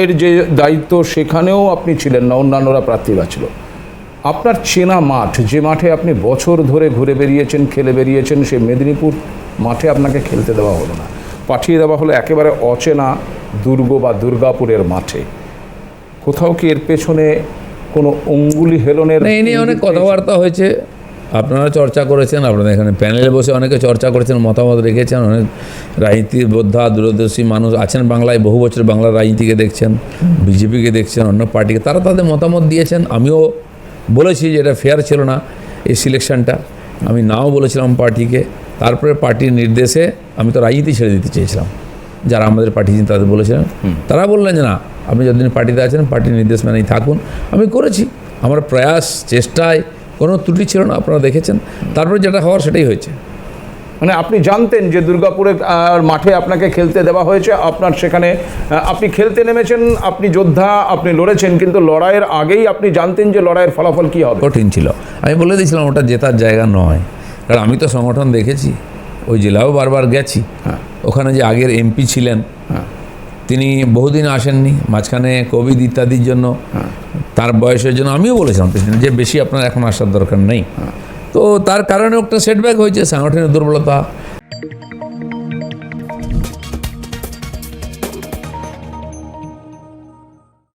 এর যে দায়িত্ব সেখানেও আপনি ছিলেন না, অন্যান্যরা প্রার্থীরা ছিল। আপনার চেনা মাঠ, যে মাঠে আপনি বছর ধরে ঘুরে বেরিয়েছেন, খেলে বেরিয়েছেন, সেই মেদিনীপুর মাঠে আপনাকে খেলতে দেওয়া হলো না, পাঠিয়ে দেওয়া হলো একেবারে অচেনা দুর্গ বা দুর্গাপুরের মাঠে। কোথাও কি এর পেছনে কোনো অঙ্গুলি হেলনের? এই নিয়ে অনেক কথাবার্তা হয়েছে, আপনারা চর্চা করেছেন, আপনারা এখানে প্যানেলে বসে অনেকে চর্চা করেছেন, মতামত রেখেছেন। অনেক রাজনীতির বোদ্ধা দূরদর্শী মানুষ আছেন বাংলায়, বহু বছর বাংলার রাজনীতিকে দেখছেন, বিজেপিকে দেখছেন, অন্য পার্টিকে, তারা তাদের মতামত দিয়েছেন। আমিও বলেছি যে এটা ফেয়ার ছিল না এই সিলেকশনটা, আমি নাও বলেছিলাম পার্টিকে। তারপরে পার্টির নির্দেশে আমি তো রাজনীতি ছেড়ে দিতে চেয়েছিলাম, যারা আমাদের পার্টি তাদের বলেছিলেন, তারা বললেন যে না, আপনি যতদিন পার্টিতে আছেন পার্টির নির্দেশ মেনেই থাকুন। আমি করেছি, আমার প্রয়াস, চেষ্টায় কোনো ত্রুটি ছিল না, আপনারা দেখেছেন। তারপরে যেটা হওয়ার সেটাই হয়েছে। মানে আপনি জানতেন যে দুর্গাপুরের মাঠে আপনাকে খেলতে দেওয়া হয়েছে, আপনার সেখানে আপনি খেলতে নেমেছেন, আপনি যোদ্ধা, আপনি লড়েছেন, কিন্তু লড়াইয়ের আগেই আপনি জানতেন যে লড়াইয়ের ফলাফল কী হবে। কঠিন ছিল, আমি বলে দিয়েছিলাম ওটা জেতার জায়গা নয়। কারণ আমি তো সংগঠন দেখেছি, ওই জেলাও বারবার গেছি। ওখানে যে আগের এমপি ছিলেন তিনি বহুদিন আসেননি, মাঝখানে কোভিড ইত্যাদির জন্য, তার বয়সের জন্য আমিও বলেছিলাম প্রেসিডেন্ট যে বেশি আপনার এখন আসার দরকার নেই। তো তার কারণে একটা সেটব্যাক হয়েছে, সাংগঠনিক দুর্বলতা।